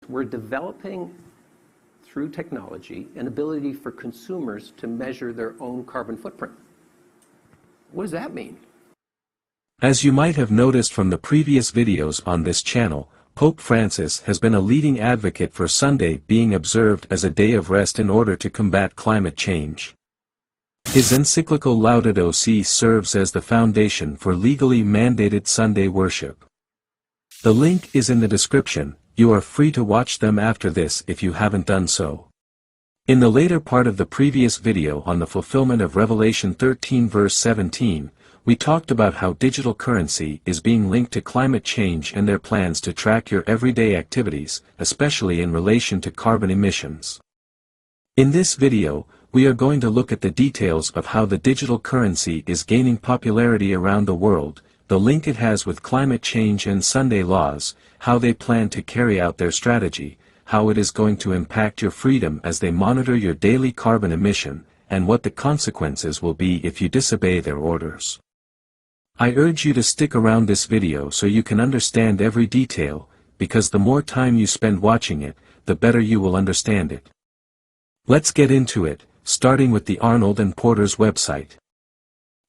We're developing, through technology, an ability for consumers to measure their own carbon footprint. What does that mean? As you might have noticed from the previous videos on this channel, Pope Francis has been a leading advocate for Sunday being observed as a day of rest in order to combat climate change. His encyclical Laudato Si serves as the foundation for legally mandated Sunday worship. The link is in the description. You are free to watch them after this if you haven't done so. In the later part of the previous video on the fulfillment of Revelation 13 verse 17, we talked about how digital currency is being linked to climate change and their plans to track your everyday activities, especially in relation to carbon emissions. In this video, we are going to look at the details of how the digital currency is gaining popularity around the world, the link it has with climate change and Sunday laws, how they plan to carry out their strategy, how it is going to impact your freedom as they monitor your daily carbon emission, and what the consequences will be if you disobey their orders. I urge you to stick around this video so you can understand every detail, because the more time you spend watching it, the better you will understand it. Let's get into it, starting with the Arnold and Porter's website.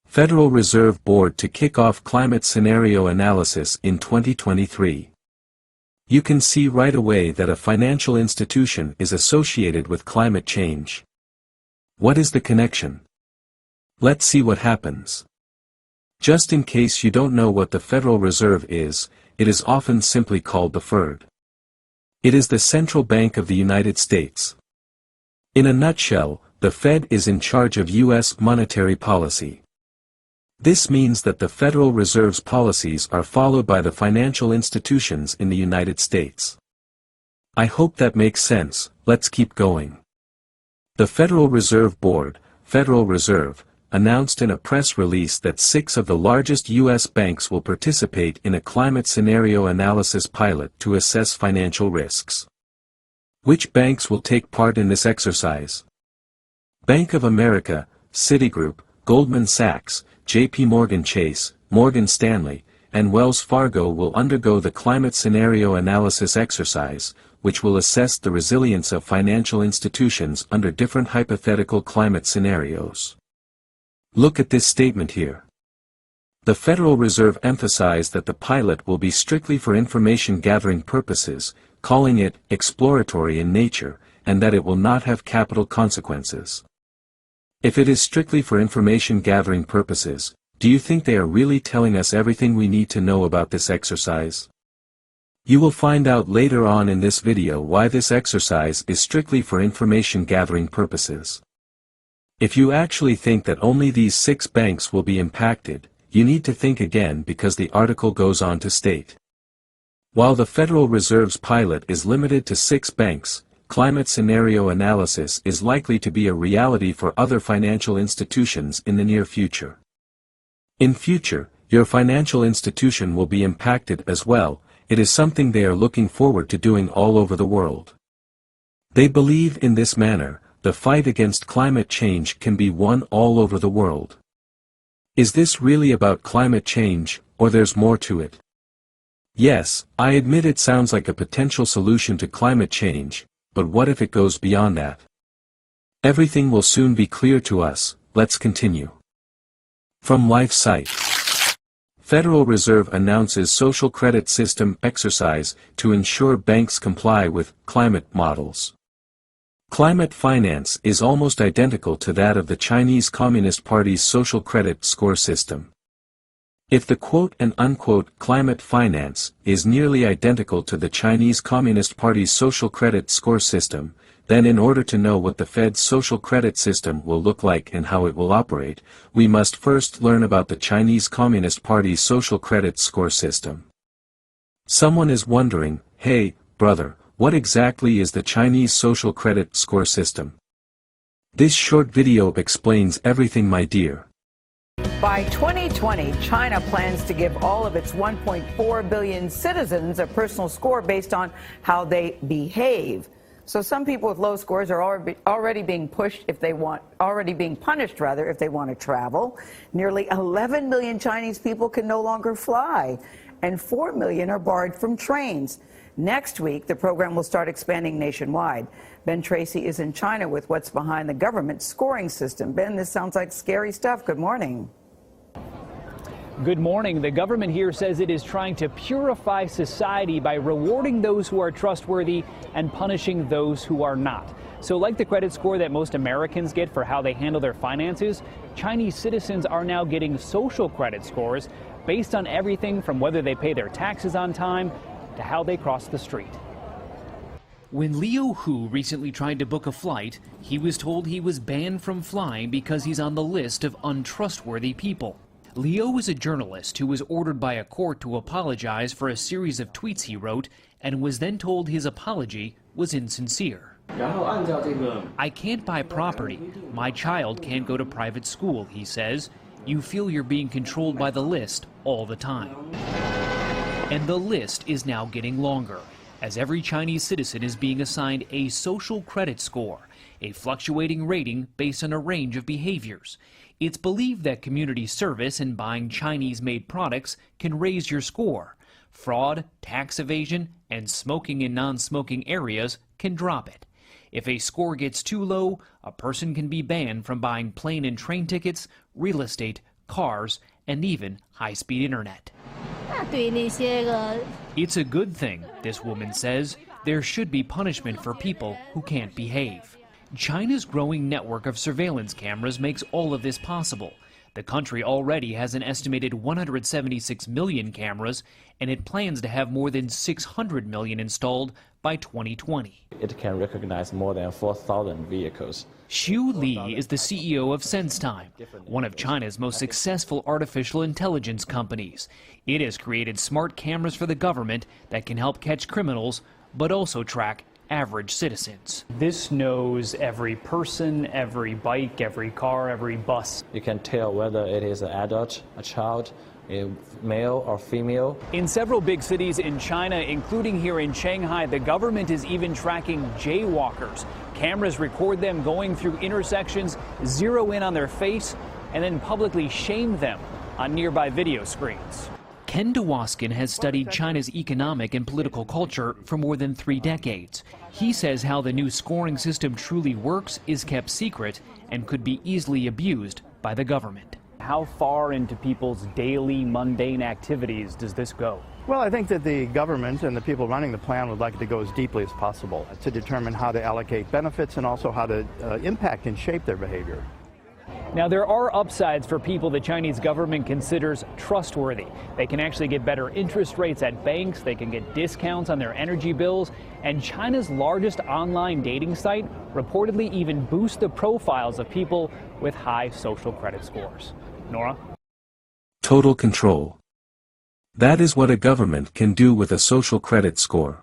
Federal Reserve Board to kick off climate scenario analysis in 2023. You can see right away that a financial institution is associated with climate change. What is the connection? Let's see what happens. Just in case you don't know what the Federal Reserve is, it is often simply called the Fed. It is the central bank of the United States. In a nutshell, the Fed is in charge of U.S. monetary policy. This means that the Federal Reserve's policies are followed by the financial institutions in the United States. I hope that makes sense. Let's keep going. The Federal Reserve Board, Federal Reserve, announced in a press release that 6 of the largest U.S. banks will participate in a climate scenario analysis pilot to assess financial risks. Which banks will take part in this exercise? Bank of America, Citigroup, Goldman Sachs, JP Morgan Chase, Morgan Stanley, and Wells Fargo will undergo the climate scenario analysis exercise, which will assess the resilience of financial institutions under different hypothetical climate scenarios. Look at this statement here. The Federal Reserve emphasized that the pilot will be strictly for information gathering purposes, calling it exploratory in nature, and that it will not have capital consequences. If it is strictly for information gathering purposes, do you think they are really telling us everything we need to know about this exercise? You will find out later on in this video why this exercise is strictly for information gathering purposes. If you actually think that only these 6 banks will be impacted, you need to think again because the article goes on to state. While the Federal Reserve's pilot is limited to 6 banks, climate scenario analysis is likely to be a reality for other financial institutions in the near future. In future, your financial institution will be impacted as well. It is something they are looking forward to doing all over the world. They believe in this manner, the fight against climate change can be won all over the world. Is this really about climate change, or there's more to it? Yes, I admit it sounds like a potential solution to climate change, but what if it goes beyond that? Everything will soon be clear to us. Let's continue. From LifeSite. Federal Reserve announces social credit system exercise to ensure banks comply with climate models. Climate finance is almost identical to that of the Chinese Communist Party's social credit score system. If the quote-and-unquote climate finance is nearly identical to the Chinese Communist Party's social credit score system, then in order to know what the Fed's social credit system will look like and how it will operate, we must first learn about the Chinese Communist Party's social credit score system. Someone is wondering, hey, brother, what exactly is the Chinese social credit score system? This short video explains everything, my dear. By 2020, China plans to give all of its 1.4 billion citizens a personal score based on how they behave. So some people with low scores are already being punished if they want to travel. Nearly 11 million Chinese people can no longer fly, and 4 million are barred from trains. Next week, the program will start expanding nationwide. Ben Tracy is in China with what's behind the government scoring system. Ben, this sounds like scary stuff. Good morning. Good morning. The government here says it is trying to purify society by rewarding those who are trustworthy and punishing those who are not. So like the credit score that most Americans get for how they handle their finances, Chinese citizens are now getting social credit scores based on everything from whether they pay their taxes on time to how they cross the street. When Leo Hu recently tried to book a flight, he was told he was banned from flying because he's on the list of untrustworthy people. Leo is a journalist who was ordered by a court to apologize for a series of tweets he wrote and was then told his apology was insincere. I can't buy property. My child can't go to private school, he says. You feel you're being controlled by the list all the time. And the list is now getting longer, as every Chinese citizen is being assigned a social credit score, a fluctuating rating based on a range of behaviors. It's believed that community service and buying Chinese-made products can raise your score. Fraud, tax evasion, and smoking in non-smoking areas can drop it. If a score gets too low, a person can be banned from buying plane and train tickets, real estate, cars, and even high-speed internet. It's a good thing, this woman says. There should be punishment for people who can't behave. China's growing network of surveillance cameras makes all of this possible. The country already has an estimated 176 million cameras, and it plans to have more than 600 million installed by 2020. It can recognize more than 4,000 vehicles. Xu Li is the CEO of SenseTime, one of China's most successful artificial intelligence companies. It has created smart cameras for the government that can help catch criminals, but also track average citizens. This knows every person, every bike, every car, every bus. You can tell whether it is an adult, a child, a male or female. In several big cities in China, including here in Shanghai, the government is even tracking jaywalkers. Cameras record them going through intersections, zero in on their face, and then publicly shame them on nearby video screens. Ken Dewaskin has studied China's economic and political culture for more than 3 decades. He says how the new scoring system truly works is kept secret and could be easily abused by the government. How far into people's daily mundane activities does this go? Well, I think that the government and the people running the plan would like it to go as deeply as possible to determine how to allocate benefits and also how to impact and shape their behavior. Now, there are upsides for people the Chinese government considers trustworthy. They can actually get better interest rates at banks, they can get discounts on their energy bills, and China's largest online dating site reportedly even boosts the profiles of people with high social credit scores. Nora? Total control. That is what a government can do with a social credit score.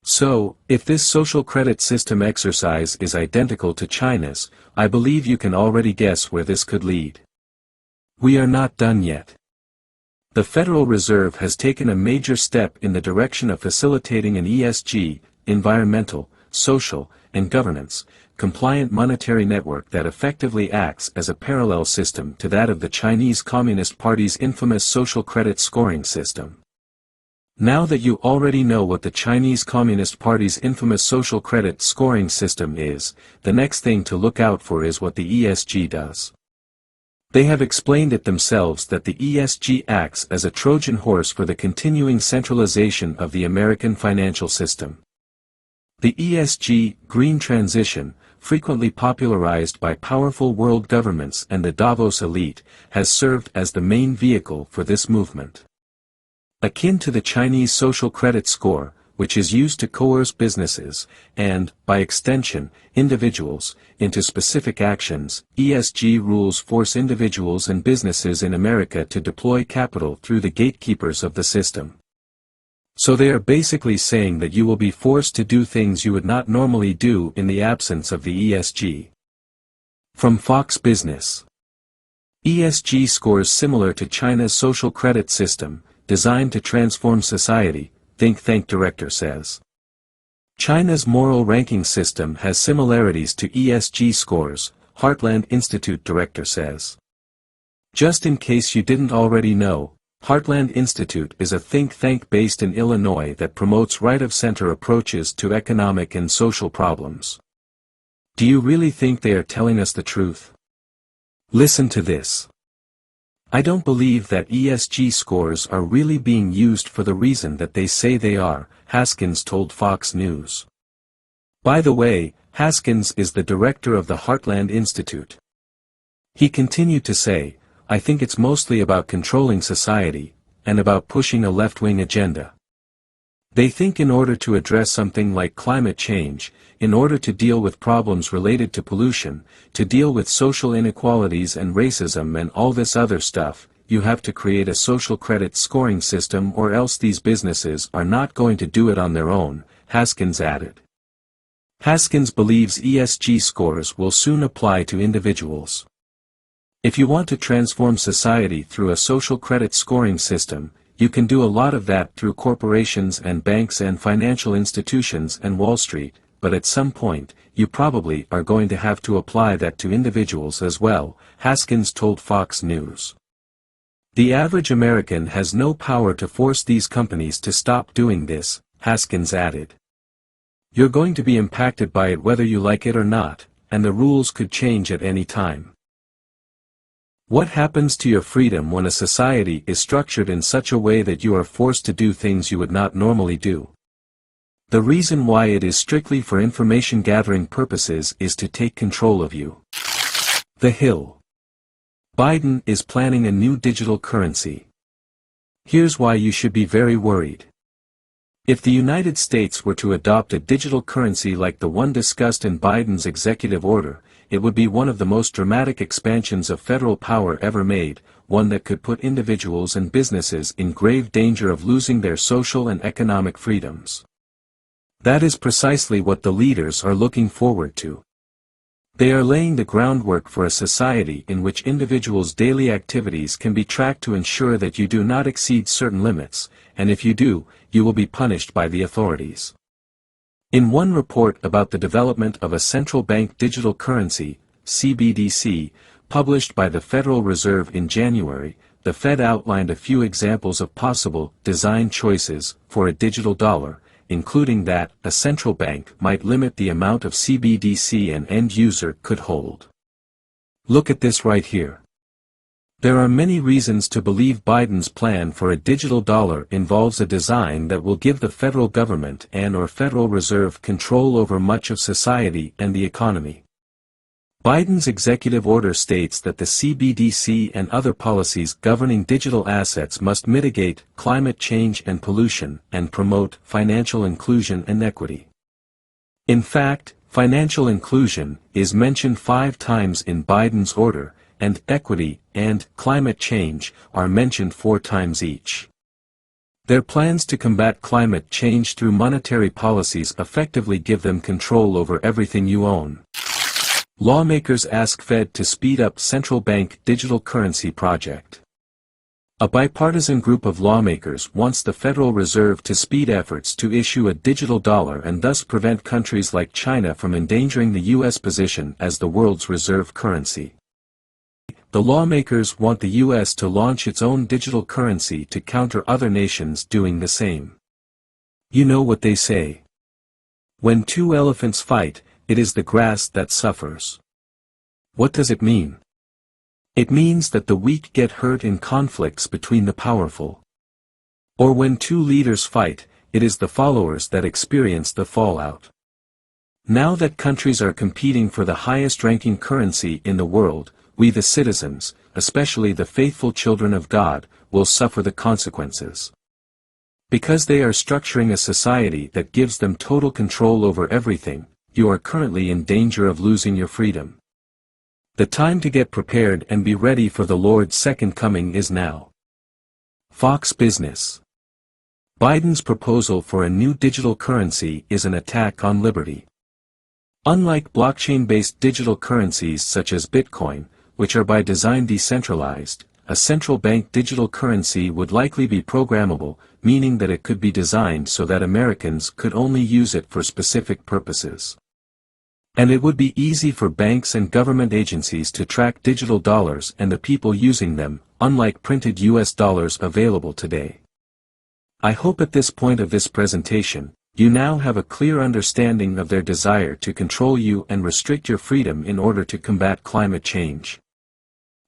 So, if this social credit system exercise is identical to China's, I believe you can already guess where this could lead. We are not done yet. The Federal Reserve has taken a major step in the direction of facilitating an ESG, environmental, social, and governance, compliant monetary network that effectively acts as a parallel system to that of the Chinese Communist Party's infamous social credit scoring system. Now that you already know what the Chinese Communist Party's infamous social credit scoring system is, the next thing to look out for is what the ESG does. They have explained it themselves that the ESG acts as a Trojan horse for the continuing centralization of the American financial system. The ESG, green transition, frequently popularized by powerful world governments and the Davos elite, has served as the main vehicle for this movement. Akin to the Chinese social credit score, which is used to coerce businesses, and, by extension, individuals, into specific actions, ESG rules force individuals and businesses in America to deploy capital through the gatekeepers of the system. So they are basically saying that you will be forced to do things you would not normally do in the absence of the ESG. From Fox Business. ESG scores similar to China's social credit system, designed to transform society, think tank director says. China's moral ranking system has similarities to ESG scores, Heartland Institute director says. Just in case you didn't already know, Heartland Institute is a think tank based in Illinois that promotes right-of-center approaches to economic and social problems. Do you really think they are telling us the truth? Listen to this. I don't believe that ESG scores are really being used for the reason that they say they are, Haskins told Fox News. By the way, Haskins is the director of the Heartland Institute. He continued to say, I think it's mostly about controlling society, and about pushing a left-wing agenda. They think in order to address something like climate change, in order to deal with problems related to pollution, to deal with social inequalities and racism and all this other stuff, you have to create a social credit scoring system or else these businesses are not going to do it on their own, Haskins added. Haskins believes ESG scores will soon apply to individuals. If you want to transform society through a social credit scoring system, you can do a lot of that through corporations and banks and financial institutions and Wall Street, but at some point, you probably are going to have to apply that to individuals as well, Haskins told Fox News. The average American has no power to force these companies to stop doing this, Haskins added. You're going to be impacted by it whether you like it or not, and the rules could change at any time. What happens to your freedom when a society is structured in such a way that you are forced to do things you would not normally do? The reason why it is strictly for information gathering purposes is to take control of you. The Hill. Biden is planning a new digital currency. Here's why you should be very worried. If the United States were to adopt a digital currency like the one discussed in Biden's executive order, it would be one of the most dramatic expansions of federal power ever made, one that could put individuals and businesses in grave danger of losing their social and economic freedoms. That is precisely what the leaders are looking forward to. They are laying the groundwork for a society in which individuals' daily activities can be tracked to ensure that you do not exceed certain limits, and if you do, you will be punished by the authorities. In one report about the development of a central bank digital currency, CBDC, published by the Federal Reserve in January, the Fed outlined a few examples of possible design choices for a digital dollar, including that a central bank might limit the amount of CBDC an end user could hold. Look at this right here. There are many reasons to believe Biden's plan for a digital dollar involves a design that will give the federal government and/or Federal Reserve control over much of society and the economy. Biden's executive order states that the CBDC and other policies governing digital assets must mitigate climate change and pollution and promote financial inclusion and equity. In fact, financial inclusion is mentioned 5 times in Biden's order, and equity and climate change are mentioned 4 times each. Their plans to combat climate change through monetary policies effectively give them control over everything you own. Lawmakers ask Fed to speed up central bank digital currency project. A bipartisan group of lawmakers wants the Federal Reserve to speed efforts to issue a digital dollar and thus prevent countries like China from endangering the U.S. position as the world's reserve currency. The lawmakers want the U.S. to launch its own digital currency to counter other nations doing the same. You know what they say. When 2 elephants fight, it is the grass that suffers. What does it mean? It means that the weak get hurt in conflicts between the powerful. Or when 2 leaders fight, it is the followers that experience the fallout. Now that countries are competing for the highest-ranking currency in the world, we the citizens, especially the faithful children of God, will suffer the consequences. Because they are structuring a society that gives them total control over everything, you are currently in danger of losing your freedom. The time to get prepared and be ready for the Lord's second coming is now. Fox Business. Biden's proposal for a new digital currency is an attack on liberty. Unlike blockchain-based digital currencies such as Bitcoin, which are by design decentralized, a central bank digital currency would likely be programmable, meaning that it could be designed so that Americans could only use it for specific purposes. And it would be easy for banks and government agencies to track digital dollars and the people using them, unlike printed US dollars available today. I hope at this point of this presentation, you now have a clear understanding of their desire to control you and restrict your freedom in order to combat climate change.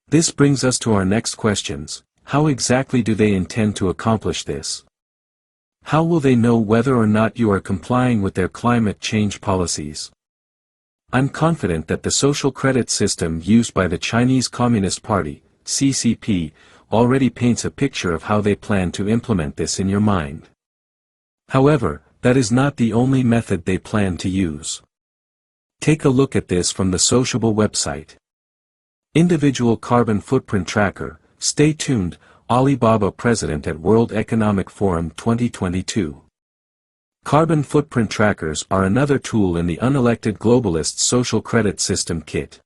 This brings us to our next questions. How exactly do they intend to accomplish this? How will they know whether or not you are complying with their climate change policies? I'm confident that the social credit system used by the Chinese Communist Party, CCP, already paints a picture of how they plan to implement this in your mind. However, that is not the only method they plan to use. Take a look at this from the Sociable website. Individual Carbon Footprint Tracker. Stay tuned, Alibaba President at World Economic Forum 2022. Carbon footprint trackers are another tool in the unelected globalist social credit system kit.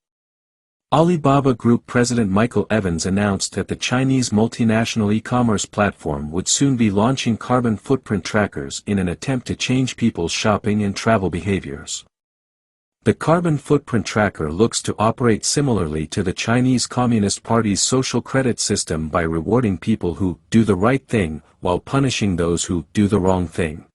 Alibaba Group President Michael Evans announced that the Chinese multinational e-commerce platform would soon be launching carbon footprint trackers in an attempt to change people's shopping and travel behaviors. The carbon footprint tracker looks to operate similarly to the Chinese Communist Party's social credit system by rewarding people who do the right thing while punishing those who do the wrong thing.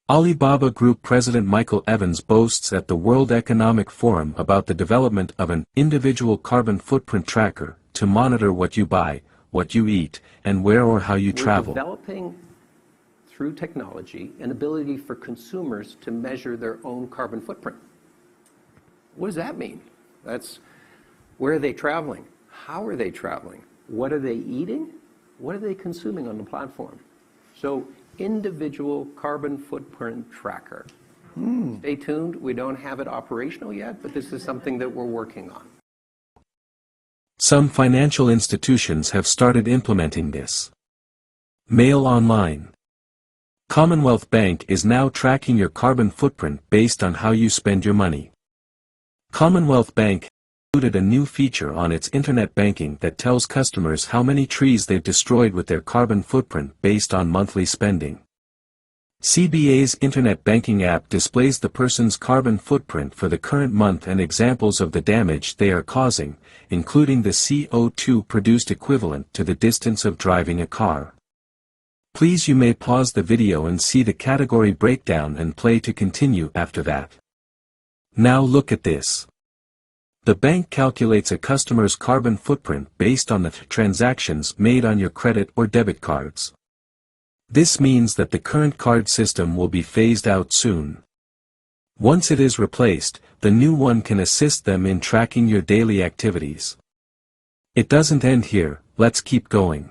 Alibaba Group President Michael Evans boasts at the World Economic Forum about the development of an individual carbon footprint tracker to monitor what you buy, what you eat, and where or how you travel. We're developing, through technology, an ability for consumers to measure their own carbon footprint. What does that mean? That's where are they traveling? How are they traveling? What are they eating? What are they consuming on the platform? So, individual carbon footprint tracker. Stay tuned. We don't have it operational yet, but this is something that we're working on. Some financial institutions have started implementing this. Mail Online. Commonwealth Bank is now tracking your carbon footprint based on how you spend your money. Commonwealth Bank included a new feature on its internet banking that tells customers how many trees they've destroyed with their carbon footprint based on monthly spending. CBA's internet banking app displays the person's carbon footprint for the current month and examples of the damage they are causing, including the CO2 produced equivalent to the distance of driving a car. Please, you may pause the video and see the category breakdown and play to continue after that. Now look at this. The bank calculates a customer's carbon footprint based on the transactions made on your credit or debit cards. This means that the current card system will be phased out soon. Once it is replaced, the new one can assist them in tracking your daily activities. It doesn't end here, let's keep going.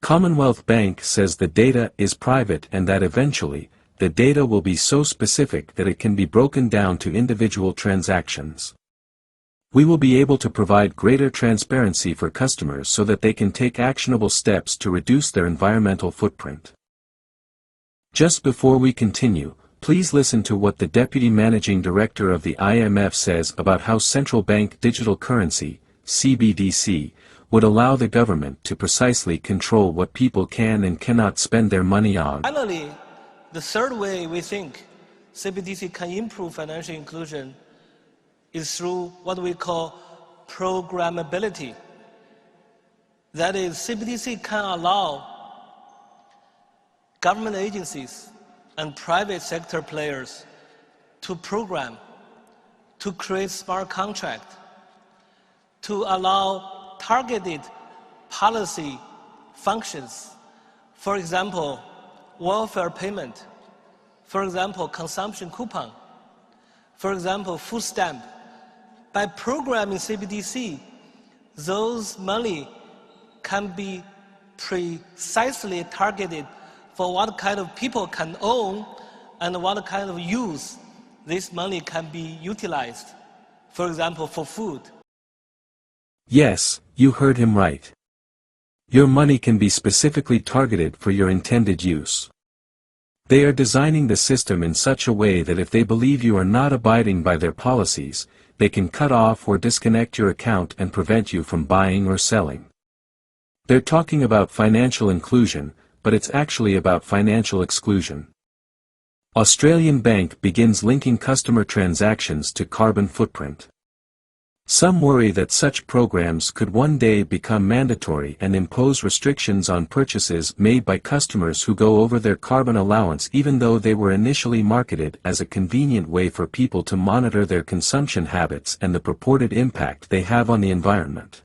Commonwealth Bank says the data is private and that eventually, the data will be so specific that it can be broken down to individual transactions. We will be able to provide greater transparency for customers so that they can take actionable steps to reduce their environmental footprint. Just before we continue, please listen to what the Deputy Managing Director of the IMF says about how central bank digital currency, CBDC, would allow the government to precisely control what people can and cannot spend their money on. Finally, the third way we think CBDC can improve financial inclusion is through what we call programmability. That is, CBDC can allow government agencies and private sector players to program, to create smart contract, to allow targeted policy functions. For example, welfare payment. For example, consumption coupon. For example, food stamp. By programming CBDC, those money can be precisely targeted for what kind of people can own and what kind of use this money can be utilized. For example, for food. Yes, you heard him right. Your money can be specifically targeted for your intended use. They are designing the system in such a way that if they believe you are not abiding by their policies, they can cut off or disconnect your account and prevent you from buying or selling. They're talking about financial inclusion, but it's actually about financial exclusion. Australian bank begins linking customer transactions to carbon footprint. Some worry that such programs could one day become mandatory and impose restrictions on purchases made by customers who go over their carbon allowance, even though they were initially marketed as a convenient way for people to monitor their consumption habits and the purported impact they have on the environment.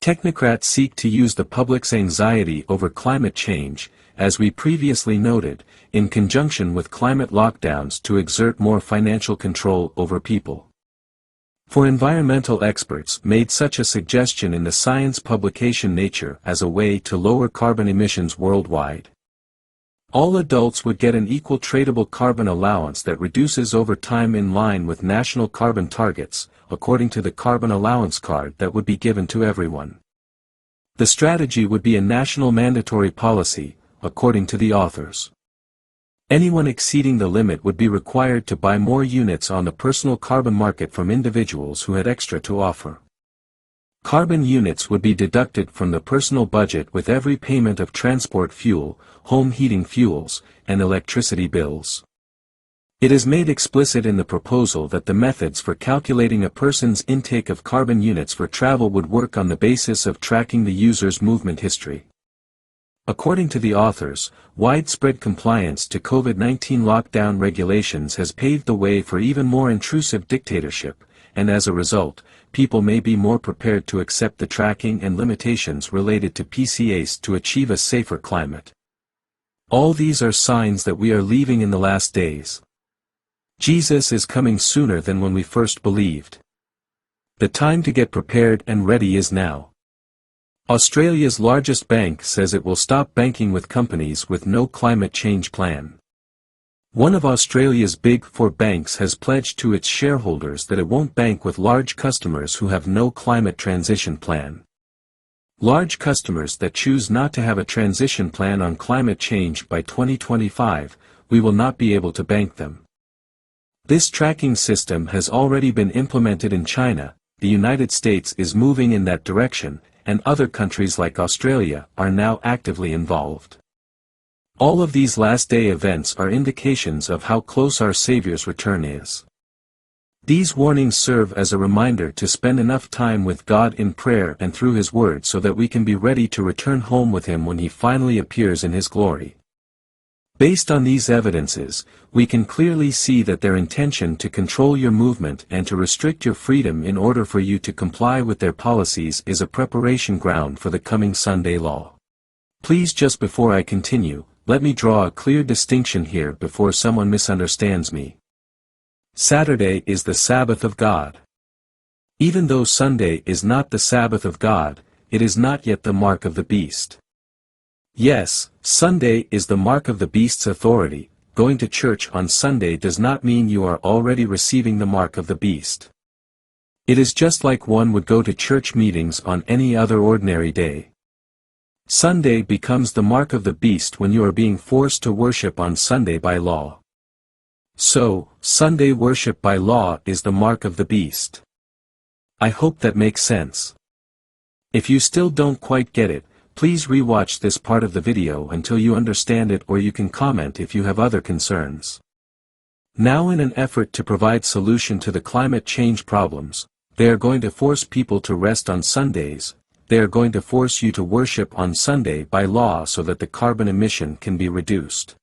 Technocrats seek to use the public's anxiety over climate change, as we previously noted, in conjunction with climate lockdowns to exert more financial control over people. For environmental experts made such a suggestion in the science publication Nature as a way to lower carbon emissions worldwide. All adults would get an equal tradable carbon allowance that reduces over time in line with national carbon targets, according to the carbon allowance card that would be given to everyone. The strategy would be a national mandatory policy, according to the authors. Anyone exceeding the limit would be required to buy more units on the personal carbon market from individuals who had extra to offer. Carbon units would be deducted from the personal budget with every payment of transport fuel, home heating fuels, and electricity bills. It is made explicit in the proposal that the methods for calculating a person's intake of carbon units for travel would work on the basis of tracking the user's movement history. According to the authors, widespread compliance to COVID-19 lockdown regulations has paved the way for even more intrusive dictatorship, and as a result, people may be more prepared to accept the tracking and limitations related to PCAs to achieve a safer climate. All these are signs that we are leaving in the last days. Jesus is coming sooner than when we first believed. The time to get prepared and ready is now. Australia's largest bank says it will stop banking with companies with no climate change plan. One of Australia's big four banks has pledged to its shareholders that it won't bank with large customers who have no climate transition plan. Large customers that choose not to have a transition plan on climate change by 2025, we will not be able to bank them. This tracking system has already been implemented in China, the United States is moving in that direction, and other countries like Australia are now actively involved. All of these last-day events are indications of how close our Savior's return is. These warnings serve as a reminder to spend enough time with God in prayer and through His Word so that we can be ready to return home with Him when He finally appears in His glory. Based on these evidences, we can clearly see that their intention to control your movement and to restrict your freedom in order for you to comply with their policies is a preparation ground for the coming Sunday law. Please, just before I continue, let me draw a clear distinction here before someone misunderstands me. Saturday is the Sabbath of God. Even though Sunday is not the Sabbath of God, it is not yet the mark of the beast. Yes, Sunday is the mark of the beast's authority. Going to church on Sunday does not mean you are already receiving the mark of the beast. It is just like one would go to church meetings on any other ordinary day. Sunday becomes the mark of the beast when you are being forced to worship on Sunday by law. So, Sunday worship by law is the mark of the beast. I hope that makes sense. If you still don't quite get it, please re-watch this part of the video until you understand it, or you can comment if you have other concerns. Now, in an effort to provide solution to the climate change problems, they are going to force people to rest on Sundays. They are going to force you to worship on Sunday by law so that the carbon emission can be reduced.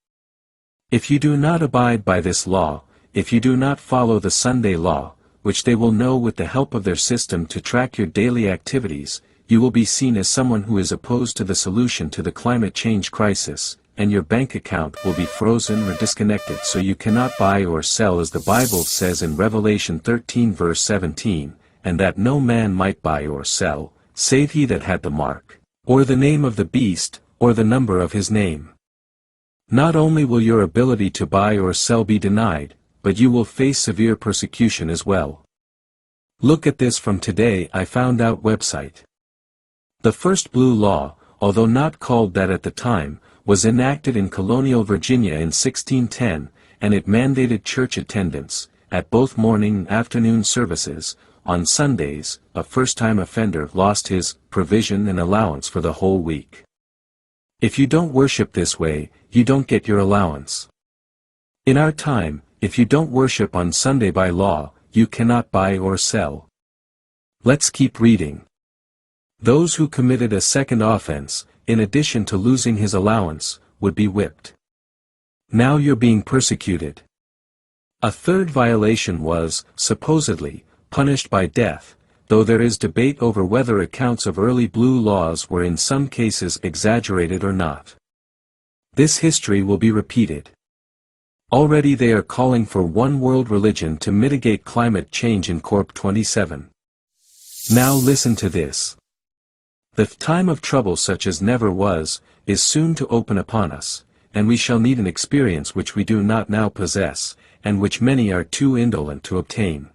If you do not abide by this law, if you do not follow the Sunday law, which they will know with the help of their system to track your daily activities, you will be seen as someone who is opposed to the solution to the climate change crisis, and your bank account will be frozen or disconnected so you cannot buy or sell, as the Bible says in Revelation 13 verse 17, and that no man might buy or sell, save he that had the mark, or the name of the beast, or the number of his name. Not only will your ability to buy or sell be denied, but you will face severe persecution as well. Look at this from Today I Found Out website. The first Blue Law, although not called that at the time, was enacted in colonial Virginia in 1610, and it mandated church attendance, at both morning and afternoon services. On Sundays, a first-time offender lost his provision and allowance for the whole week. If you don't worship this way, you don't get your allowance. In our time, if you don't worship on Sunday by law, you cannot buy or sell. Let's keep reading. Those who committed a second offense, in addition to losing his allowance, would be whipped. Now you're being persecuted. A third violation was, supposedly, punished by death, though there is debate over whether accounts of early blue laws were in some cases exaggerated or not. This history will be repeated. Already they are calling for one world religion to mitigate climate change in COP27. Now listen to this. The time of trouble such as never was, is soon to open upon us, and we shall need an experience which we do not now possess, and which many are too indolent to obtain.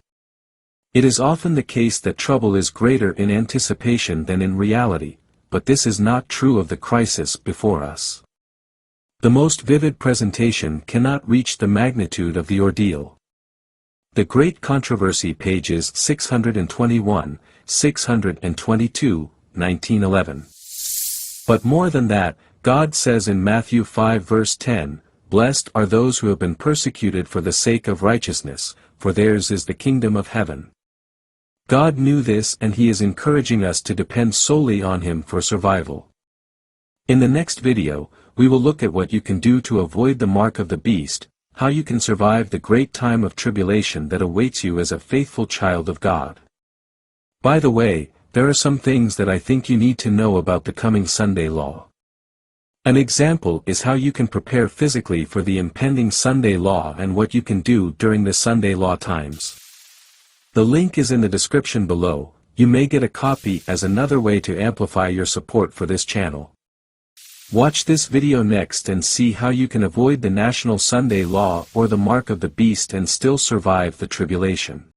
It is often the case that trouble is greater in anticipation than in reality, but this is not true of the crisis before us. The most vivid presentation cannot reach the magnitude of the ordeal. The Great Controversy, pages 621, 622, 1911. But more than that, God says in Matthew 5 verse 10, "Blessed are those who have been persecuted for the sake of righteousness, for theirs is the kingdom of heaven." God knew this, and He is encouraging us to depend solely on Him for survival. In the next video, we will look at what you can do to avoid the mark of the beast, how you can survive the great time of tribulation that awaits you as a faithful child of God. By the way, there are some things that I think you need to know about the coming Sunday law. An example is how you can prepare physically for the impending Sunday law and what you can do during the Sunday law times. The link is in the description below. You may get a copy as another way to amplify your support for this channel. Watch this video next and see how you can avoid the National Sunday Law or the mark of the beast and still survive the tribulation.